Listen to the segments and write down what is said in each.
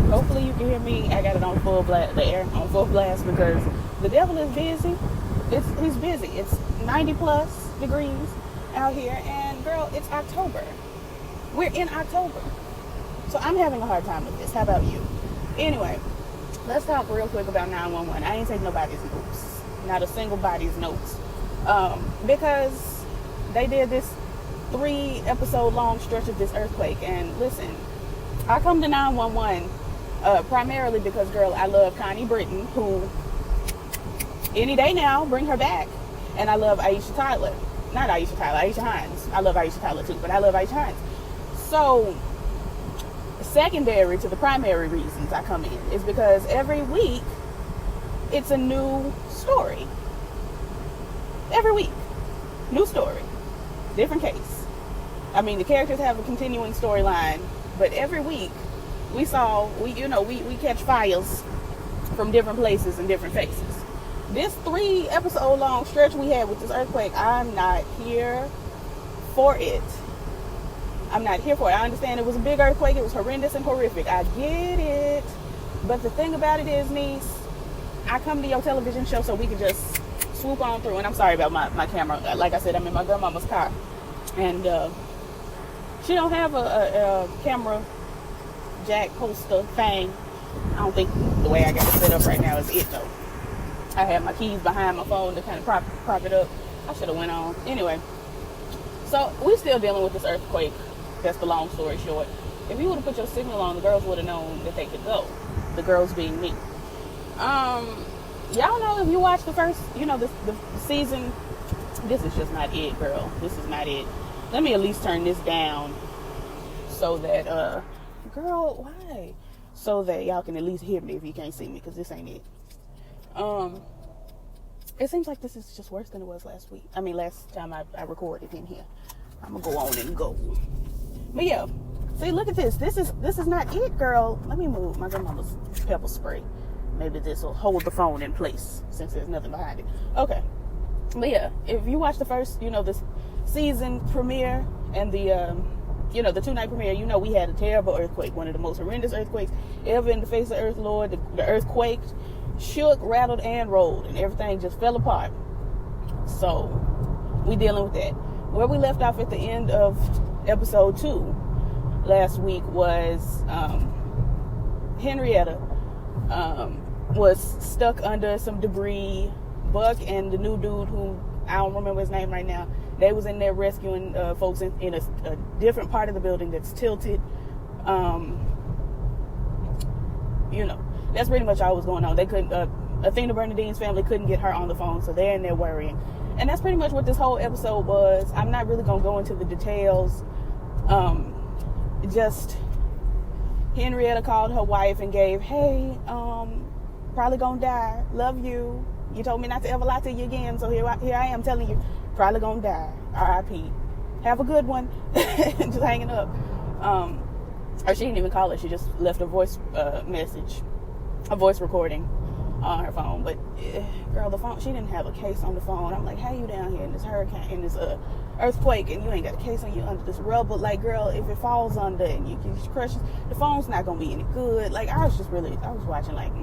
Hopefully you can hear me. I got it on full blast, the air on full blast, because the devil is busy. He's busy. It's 90 plus degrees out here, and girl, it's October. We're in October. So I'm having a hard time with this. How about you? Anyway, let's talk real quick about 911. I ain't taking nobody's notes. Not a single body's notes. Because they did this 3-episode long stretch of this earthquake. And listen, I come to 911 primarily because, girl, I love Connie Britton, who any day now, bring her back. And I love Aisha Tyler. Not Aisha Tyler, Aisha Hines. I love Aisha Tyler too, but I love Aisha Hines. So, secondary to the primary reasons I come in is because every week it's a new story. Every week, new story, different case. I mean, the characters have a continuing storyline, but every week we catch files from different places and different faces. This 3-episode long stretch we had with this earthquake, I'm not here for it. I'm not here for it. I understand it was a big earthquake. It was horrendous and horrific. I get it. But the thing about it is, niece, I come to your television show so we can just swoop on through. And I'm sorry about my camera. Like I said, I'm in my grandmama's car. And she don't have a camera jack holster thing. I don't think the way I got it set up right now is it, though. I have my keys behind my phone to kind of prop it up. I should have went on. Anyway, so we're still dealing with this earthquake. That's the long story short. If you would have put your signal on, the girls would have known that they could go. The girls being me. Y'all know, if you watch the first, the season, this is just not it, girl. This is not it. Let me at least turn this down so that, girl, why? So that y'all can at least hear me if you can't see me, because this ain't it. It seems like this is just worse than it was last time I recorded in here. I'm gonna go on and go. But yeah, see, look at this. This is not it, girl. Let me move my grandmama's pepper spray. Maybe this will hold the phone in place since there's nothing behind it. Okay. But yeah, if you watch the first, this season premiere and the 2-night premiere, we had a terrible earthquake, one of the most horrendous earthquakes ever in the face of Earth, Lord. The earth quaked, shook, rattled, and rolled, and everything just fell apart. So we dealing with that. Where we left off at the end of episode 2 last week was Henrietta was stuck under some debris. Buck and the new dude, who I don't remember his name right now, they was in there rescuing folks in a different part of the building that's tilted. That's pretty much all was going on. They couldn't, Athena Bernadine's family couldn't get her on the phone, so they're in there worrying. And that's pretty much what this whole episode was. I'm not really going to go into the details. Just Henrietta called her wife and gave, hey, probably going to die. Love you. You told me not to ever lie to you again, so here I am telling you, probably going to die. R.I.P. Have a good one. Just hanging up. Or she didn't even call her. She just left a voice message, a voice recording on her phone. But girl, the phone, she didn't have a case on the phone. I'm like, how you down here in this hurricane, in this earthquake, and you ain't got a case on you under this rubble? Like, girl, if it falls under and you crush, the phone's not gonna be any good. Like, I was watching like,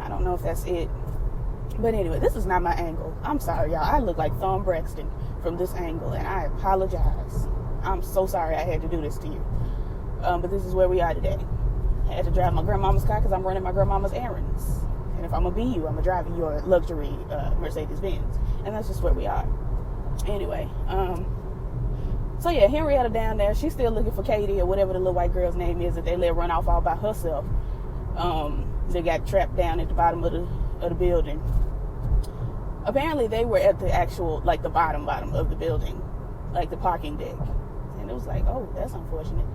I don't know if that's it. But anyway, this is not my angle. I'm sorry, y'all. I look like Thom Braxton from this angle, and I apologize. I'm so sorry I had to do this to you. But this is where we are today. I had to drive my grandmama's car because I'm running my grandmama's errands. And if I'm going to be you, I'm going to drive your luxury Mercedes-Benz. And that's just where we are. Anyway, so yeah, Henrietta down there, she's still looking for Katie or whatever the little white girl's name is that they let run off all by herself. They got trapped down at the bottom of the building. Apparently they were at the actual, like the bottom of the building, like the parking deck. And it was like, oh, that's unfortunate.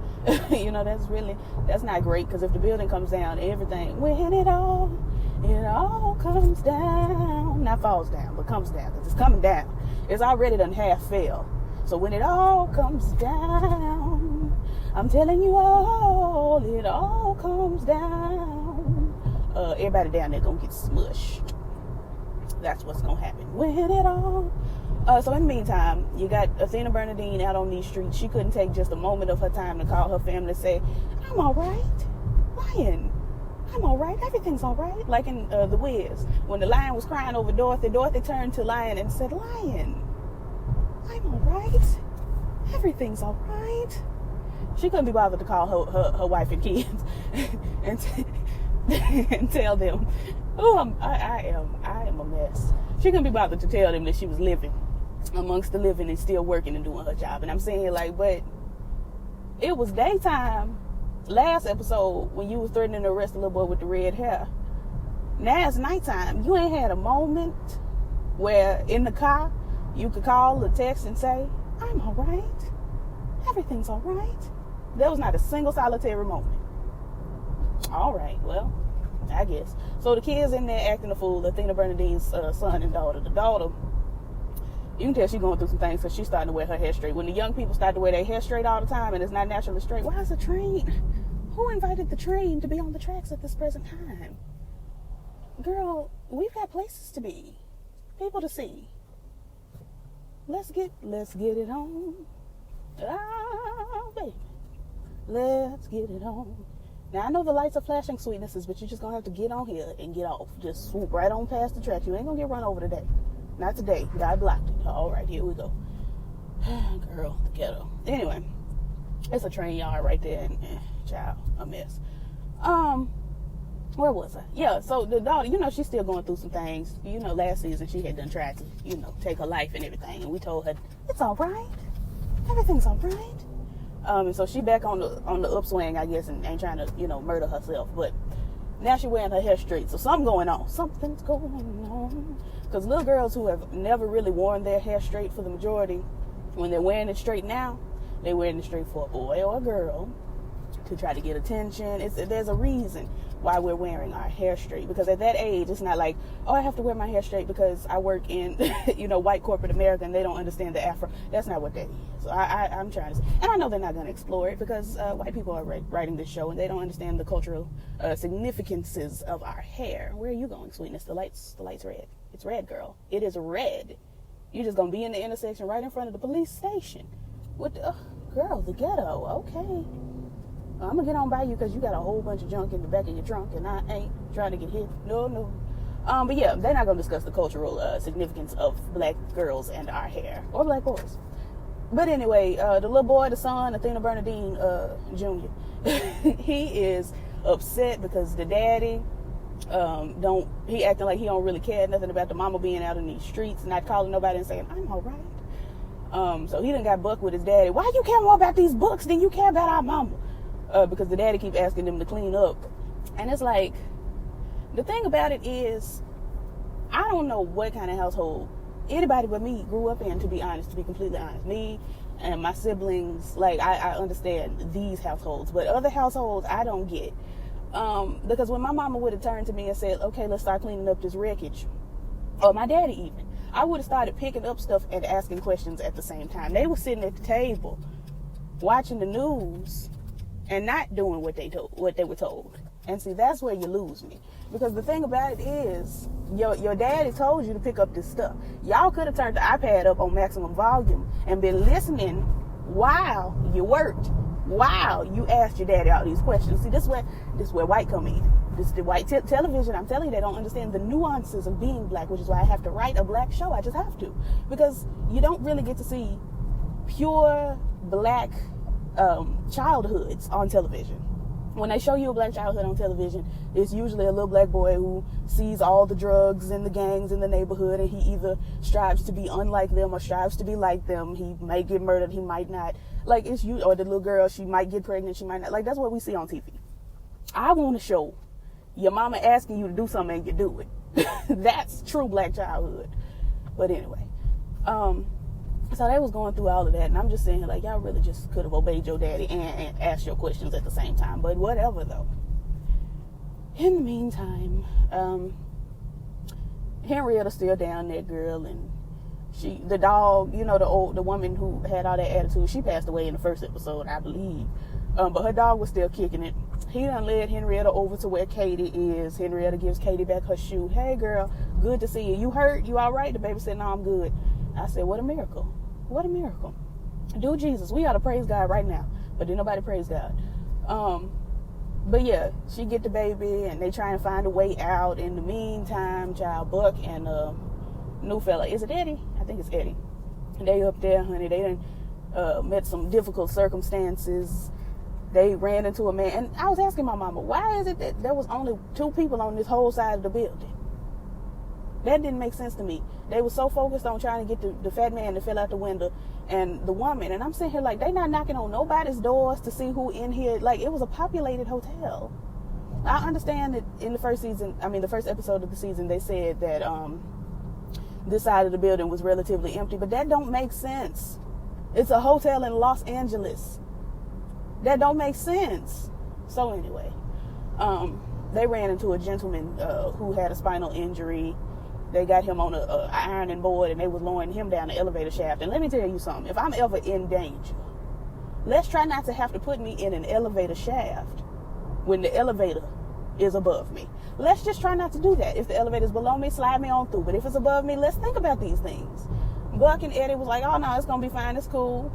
That's not great, because if the building comes down, everything, when it all comes down, not falls down, but comes down, because it's coming down. It's already done half fell. So when it all comes down, I'm telling you all, it all comes down. Everybody down there gonna get smushed. That's what's gonna happen when it all. So in the meantime, you got Athena Bernadine out on these streets. She couldn't take just a moment of her time to call her family and say, I'm all right. Why Lion, I'm all right. Everything's all right. Like in The Wiz, when the lion was crying over Dorothy, Dorothy turned to Lion and said, Lion, I'm all right. Everything's all right. She couldn't be bothered to call her wife and kids and tell them, oh, I am a mess. She couldn't be bothered to tell them that she was living amongst the living and still working and doing her job. And I'm saying, like, but it was daytime last episode when you was threatening to arrest the little boy with the red hair. Now it's nighttime. You ain't had a moment where in the car you could call or text and say, I'm all right. Everything's all right. There was not a single solitary moment. All right, well, I guess. So the kids in there acting a fool. Athena Bernadine's son and daughter. The daughter, you can tell she's going through some things because she's starting to wear her hair straight. When the young people start to wear their hair straight all the time and it's not naturally straight, why is the train? Who invited the train to be on the tracks at this present time? Girl, we've got places to be, people to see. Let's get it on. Ah, baby. Let's get it on. Now, I know the lights are flashing sweetnesses, but you're just going to have to get on here and get off. Just swoop right on past the tracks. You ain't going to get run over today. Not today. God blocked it. All right, here we go. Girl, the ghetto. Anyway, it's a train yard right there. And, child, a mess. Where was I? Yeah, so the daughter, she's still going through some things. Last season she had done tried to, take her life and everything. And we told her, it's all right. Everything's all right. And so she back on the upswing, I guess, and ain't trying to, murder herself. But now she wearing her hair straight. So something's going on. Something's going on. Because little girls who have never really worn their hair straight for the majority, when they're wearing it straight now, they're wearing it straight for a boy or a girl to try to get attention. There's a reason why we're wearing our hair straight. Because at that age, it's not like, oh, I have to wear my hair straight because I work in, white corporate America and they don't understand the afro. That's not what that is. So I'm trying to say. And I know they're not going to explore it because white people are writing this show and they don't understand the cultural significances of our hair. Where are you going, sweetness? The light's red. It's red, girl. It is red. You're just going to be in the intersection right in front of the police station. What the, girl, the ghetto. Okay. I'm going to get on by you because you got a whole bunch of junk in the back of your trunk and I ain't trying to get hit. No. But yeah, they're not going to discuss the cultural significance of black girls and our hair. Or black boys. But anyway, the little boy, the son, Athena Bernadine Jr., he is upset because the daddy he acting like he don't really care nothing about the mama being out in these streets, not calling nobody and saying, I'm all right. So he done got bucked with his daddy. Why you care more about these books than you care about our mama? Because the daddy keep asking them to clean up. And it's like, the thing about it is, I don't know what kind of household anybody but me grew up in, to be completely honest. Me and my siblings, like, I understand these households, but other households I don't get. Because when my mama would have turned to me and said, okay, let's start cleaning up this wreckage, or my daddy even, I would have started picking up stuff and asking questions at the same time. They were sitting at the table watching the news and not doing what they were told. And see, that's where you lose me. Because the thing about it is, your daddy told you to pick up this stuff. Y'all could have turned the iPad up on maximum volume and been listening while you worked, while you asked your daddy all these questions. See, this is where white come in. This is the white television. I'm telling you, they don't understand the nuances of being black, which is why I have to write a black show. I just have to. Because you don't really get to see pure black childhoods on television. When they show you a black childhood on television, it's usually a little black boy who sees all the drugs and the gangs in the neighborhood, and he either strives to be unlike them or strives to be like them. He might get murdered, he might not. Like, it's you, or the little girl, she might get pregnant, she might not. Like, that's what we see on TV. I want to show your mama asking you to do something and you do it. That's true black childhood. But anyway, so they was going through all of that, and I'm just saying, like, y'all really just could have obeyed your daddy and asked your questions at the same time. But whatever, though. In the meantime, Henrietta's still down there, girl, and the dog, the woman who had all that attitude, she passed away in the first episode, I believe. But her dog was still kicking it. He done led Henrietta over to where Katie is. Henrietta gives Katie back her shoe. Hey, girl, good to see you. You hurt? You all right? The baby said, no, I'm good. I said, what a miracle. What a miracle. Do Jesus. We ought to praise God right now. But did nobody praise God. But yeah, she get the baby, and they trying to find a way out. In the meantime, child, Buck and new fella, is it Eddie? I think it's Eddie. They up there, honey. They done met some difficult circumstances. They ran into a man, and I was asking my mama, why is it that there was only 2 people on this whole side of the building? That didn't make sense to me. They were so focused on trying to get the fat man to fill out the window and the woman. And I'm sitting here like, they not knocking on nobody's doors to see who in here. Like, it was a populated hotel. I understand that in the first episode of the season, they said that this side of the building was relatively empty. But that don't make sense. It's a hotel in Los Angeles. That don't make sense. So anyway, they ran into a gentleman who had a spinal injury. They got him on a ironing board, and they was lowering him down the elevator shaft. And let me tell you something. If I'm ever in danger, let's try not to have to put me in an elevator shaft when the elevator is above me. Let's just try not to do that. If the elevator is below me, slide me on through. But if it's above me, let's think about these things. Buck and Eddie was like, oh, no, it's going to be fine. It's cool.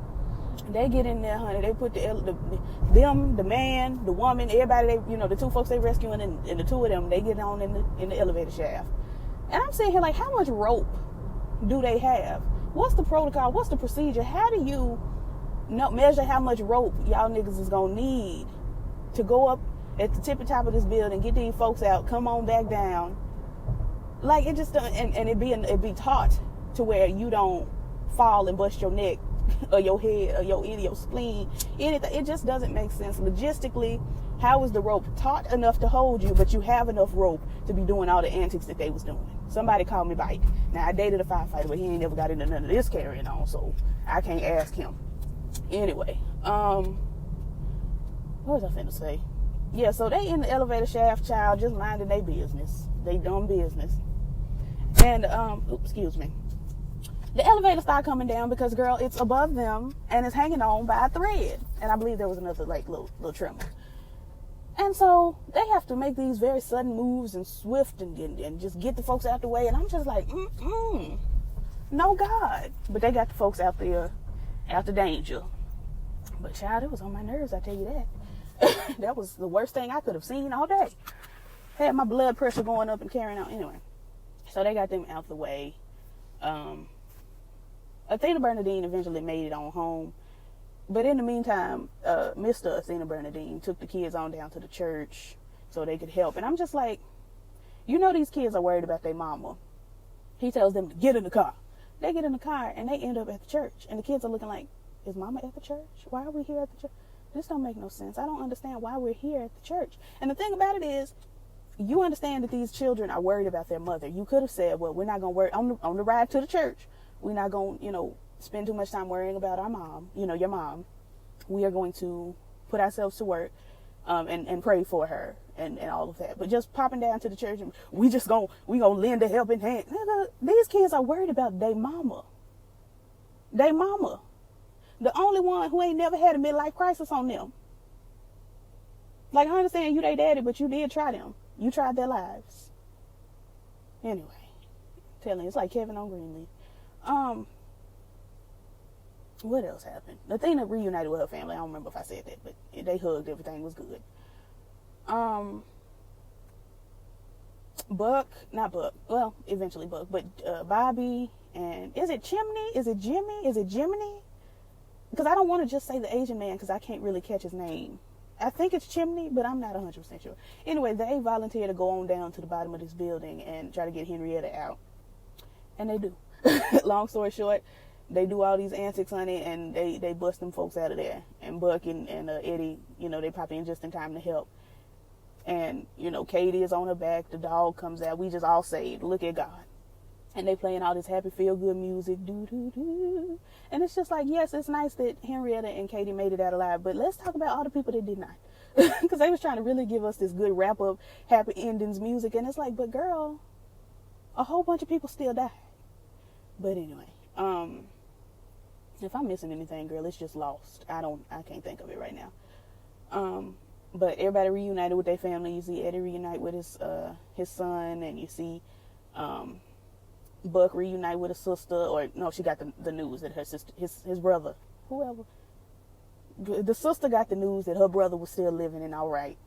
They get in there, honey. They put the man, the woman, everybody, the 2 folks they rescuing, and the 2 of them, they get on in the elevator shaft. And I'm sitting here like, how much rope do they have? What's the protocol? What's the procedure? How do you measure how much rope y'all niggas is going to need to go up at the tippy top of this building, get these folks out, come on back down? Like, it just, and it be taught to where you don't fall and bust your neck or your head or your spleen, anything. It just doesn't make sense. Logistically, how is the rope taut enough to hold you, but you have enough rope to be doing all the antics that they was doing? Somebody called me Bike. Now, I dated a firefighter, but he ain't never got into none of this carrying on, so I can't ask him. Anyway, what was I finna say? Yeah, so they in the elevator shaft, child, just minding their business. They dumb business. And, excuse me. The elevator started coming down because, girl, it's above them and it's hanging on by a thread. And I believe there was another, little tremor. And so they have to make these very sudden moves and swift and just get the folks out the way. And I'm just like, no God. But they got the folks out there, out the danger. But, child, it was on my nerves, I tell you that. That was the worst thing I could have seen all day. Had my blood pressure going up and carrying on. Anyway, so they got them out the way. Athena Bernadine eventually made it on home. But in the meantime, Mr. Athena Bernadine took the kids on down to the church so they could help. And I'm just like, these kids are worried about their mama. He tells them to get in the car. They get in the car and they end up at the church. And the kids are looking like, is mama at the church? Why are we here at the church? This don't make no sense. I don't understand why we're here at the church. And the thing about it is, you understand that these children are worried about their mother. You could have said, well, we're not going to worry on the ride to the church. We're not going to, spend too much time worrying about our mom, your mom. We are going to put ourselves to work and pray for her and all of that. But just popping down to the church and we gonna lend a helping hand. These kids are worried about their mama. Their mama. The only one who ain't never had a midlife crisis on them. Like, I understand you they daddy, but you did try them. You tried their lives. Anyway, telling you, it's like Kevin on Greenleaf. What else happened? Athena reunited with her family. I don't remember if I said that, but they hugged. Everything was good. Eventually Buck, but Bobby and is it Chimney? Is it Jimmy? Is it Jiminy? Because I don't want to just say the Asian man because I can't really catch his name. I think it's Chimney, but I'm not 100% sure. Anyway, they volunteered to go on down to the bottom of this building and try to get Henrietta out. And they do. Long story short, they do all these antics on it, and they bust them folks out of there. And Buck and Eddie, they pop in just in time to help. And, Katie is on her back. The dog comes out. We just all saved. Look at God. And they playing all this happy, feel-good music. Do-do-do. And it's just like, yes, it's nice that Henrietta and Katie made it out alive. But let's talk about all the people that did not. Because they was trying to really give us this good wrap-up, happy endings music. And it's like, but girl, a whole bunch of people still died. But anyway, if I'm missing anything, girl, it's just lost. I can't think of it right now. But everybody reunited with their family. You see Eddie reunite with his son, and you see Buck reunite with his sister, or no, she got the news that her sister, his brother, whoever, the sister got the news that her brother was still living and all right.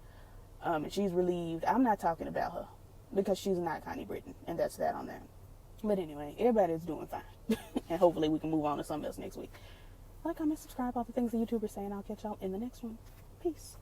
And she's relieved. I'm not talking about her because she's not Connie Britton, and that's that on there. But anyway, everybody's doing fine. And hopefully we can move on to something else next week. Like, comment, subscribe, all the things the YouTubers saying. I'll catch y'all in the next one. Peace.